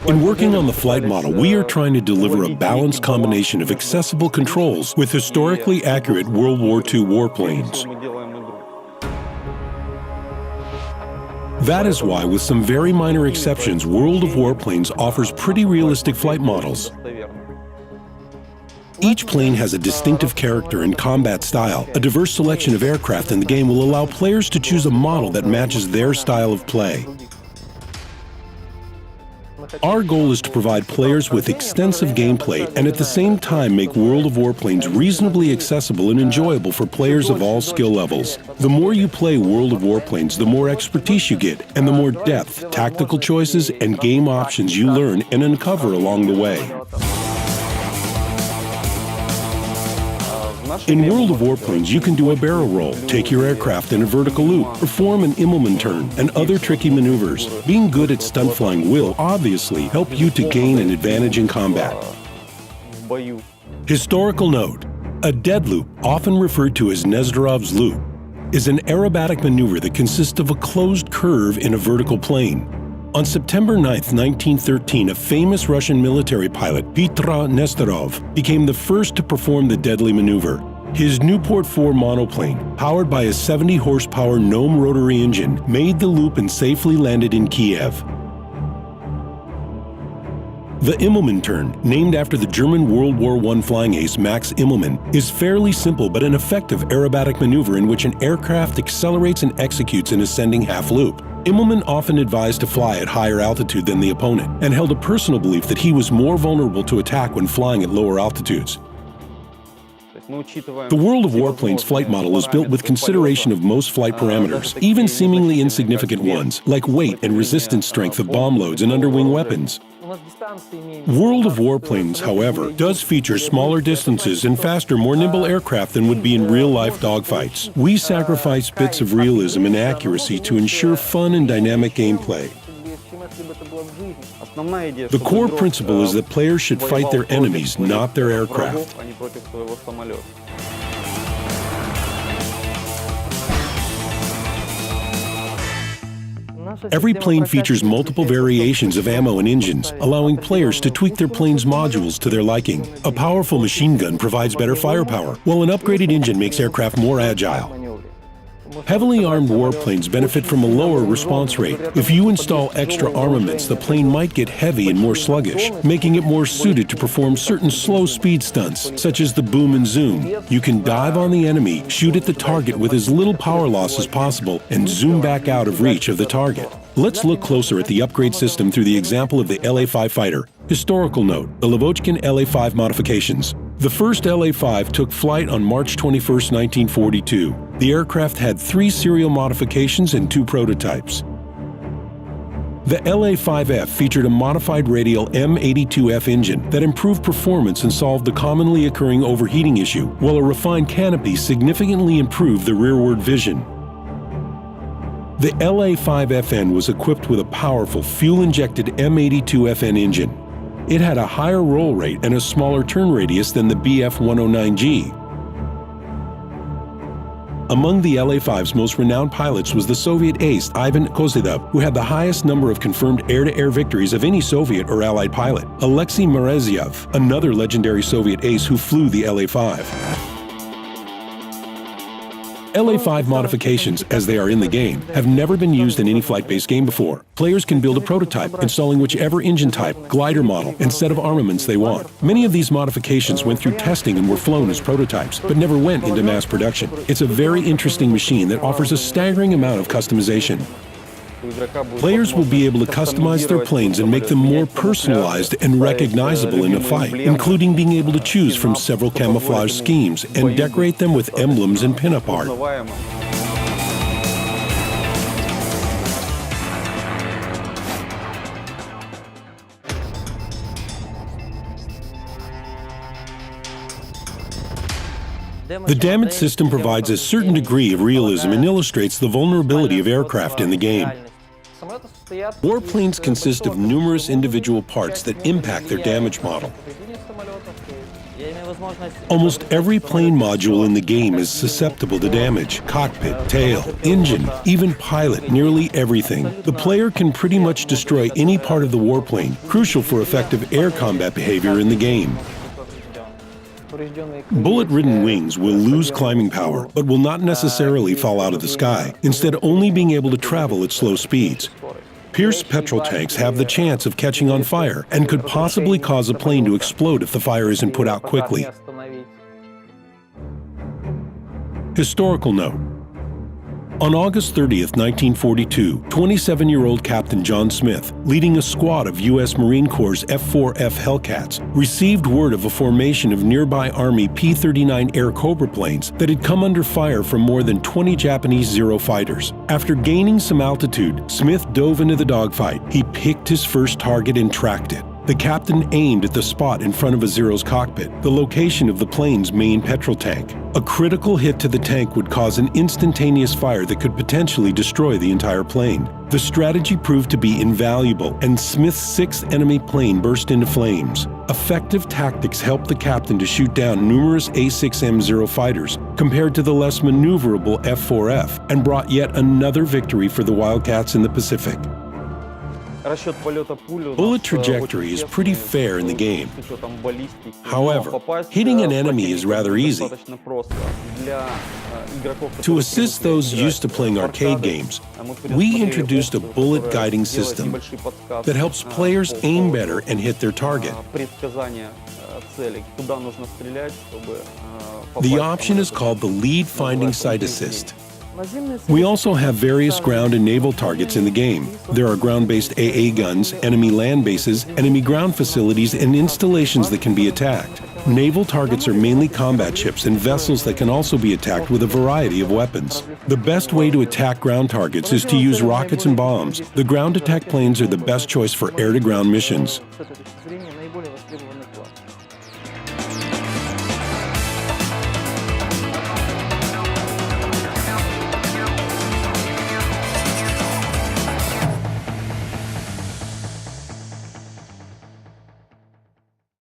In working on the flight model, we are trying to deliver a balanced combination of accessible controls with historically accurate World War II warplanes. That is why, with some very minor exceptions, World of Warplanes offers pretty realistic flight models. Each plane has a distinctive character and combat style. A diverse selection of aircraft in the game will allow players to choose a model that matches their style of play. Our goal is to provide players with extensive gameplay and at the same time make World of Warplanes reasonably accessible and enjoyable for players of all skill levels. The more you play World of Warplanes, the more expertise you get, and the more depth, tactical choices, and game options you learn and uncover along the way. In World of Warplanes, you can do a barrel roll, take your aircraft in a vertical loop, perform an Immelmann turn, and other tricky maneuvers. Being good at stunt flying will, obviously, help you to gain an advantage in combat. Historical note: a dead loop, often referred to as Nezdorov's loop, is an aerobatic maneuver that consists of a closed curve in a vertical plane. On September 9, 1913, a famous Russian military pilot, Pyotr Nestorov, became the first to perform the deadly maneuver. His Nieuport 4 monoplane, powered by a 70-horsepower Gnome rotary engine, made the loop and safely landed in Kiev. The Immelmann turn, named after the German World War I flying ace Max Immelmann, is fairly simple but an effective aerobatic maneuver in which an aircraft accelerates and executes an ascending half-loop. Immelmann often advised to fly at higher altitude than the opponent, and held a personal belief that he was more vulnerable to attack when flying at lower altitudes. The World of Warplanes flight model is built with consideration of most flight parameters, even seemingly insignificant ones, like weight and resistance strength of bomb loads and underwing weapons. World of Warplanes, however, does feature smaller distances and faster, more nimble aircraft than would be in real-life dogfights. We sacrifice bits of realism and accuracy to ensure fun and dynamic gameplay. The core principle is that players should fight their enemies, not their aircraft. Every plane features multiple variations of ammo and engines, allowing players to tweak their plane's modules to their liking. A powerful machine gun provides better firepower, while an upgraded engine makes aircraft more agile. Heavily armed warplanes benefit from a lower response rate. If you install extra armaments, the plane might get heavy and more sluggish, making it more suited to perform certain slow speed stunts, such as the boom and zoom. You can dive on the enemy, shoot at the target with as little power loss as possible, and zoom back out of reach of the target. Let's look closer at the upgrade system through the example of the LA-5 fighter. Historical note: the Lavochkin LA-5 modifications. The first LA-5 took flight on March 21, 1942. The aircraft had 3 serial modifications and 2 prototypes. The LA-5F featured a modified radial M82F engine that improved performance and solved the commonly occurring overheating issue, while a refined canopy significantly improved the rearward vision. The LA-5FN was equipped with a powerful fuel-injected M82FN engine. It had a higher roll rate and a smaller turn radius than the BF-109G. Among the LA-5's most renowned pilots was the Soviet ace Ivan Kozydov, who had the highest number of confirmed air-to-air victories of any Soviet or Allied pilot. Alexei Morozoev, another legendary Soviet ace who flew the LA-5. LA-5 modifications, as they are in the game, have never been used in any flight-based game before. Players can build a prototype, installing whichever engine type, glider model, and set of armaments they want. Many of these modifications went through testing and were flown as prototypes, but never went into mass production. It's a very interesting machine that offers a staggering amount of customization. Players will be able to customize their planes and make them more personalized and recognizable in a fight, including being able to choose from several camouflage schemes and decorate them with emblems and pinup art. The damage system provides a certain degree of realism and illustrates the vulnerability of aircraft in the game. Warplanes consist of numerous individual parts that impact their damage model. Almost every plane module in the game is susceptible to damage. Cockpit, tail, engine, even pilot, nearly everything. The player can pretty much destroy any part of the warplane, crucial for effective air combat behavior in the game. Bullet-ridden wings will lose climbing power, but will not necessarily fall out of the sky, instead only being able to travel at slow speeds. Pierced petrol tanks have the chance of catching on fire and could possibly cause a plane to explode if the fire isn't put out quickly. Historical note. On August 30th, 1942, 27-year-old Captain John Smith, leading a squad of U.S. Marine Corps' F-4F Hellcats, received word of a formation of nearby Army P-39 Air Cobra planes that had come under fire from more than 20 Japanese Zero fighters. After gaining some altitude, Smith dove into the dogfight. He picked his first target and tracked it. The captain aimed at the spot in front of a Zero's cockpit, the location of the plane's main petrol tank. A critical hit to the tank would cause an instantaneous fire that could potentially destroy the entire plane. The strategy proved to be invaluable, and Smith's sixth enemy plane burst into flames. Effective tactics helped the captain to shoot down numerous A-6M Zero fighters compared to the less maneuverable F-4F, and brought yet another victory for the Wildcats in the Pacific. Bullet trajectory is pretty fair in the game. However, hitting an enemy is rather easy. To assist those used to playing arcade games, we introduced a bullet guiding system that helps players aim better and hit their target. The option is called the Lead Finding Sight Assist. We also have various ground and naval targets in the game. There are ground-based AA guns, enemy land bases, enemy ground facilities, and installations that can be attacked. Naval targets are mainly combat ships and vessels that can also be attacked with a variety of weapons. The best way to attack ground targets is to use rockets and bombs. The ground attack planes are the best choice for air-to-ground missions.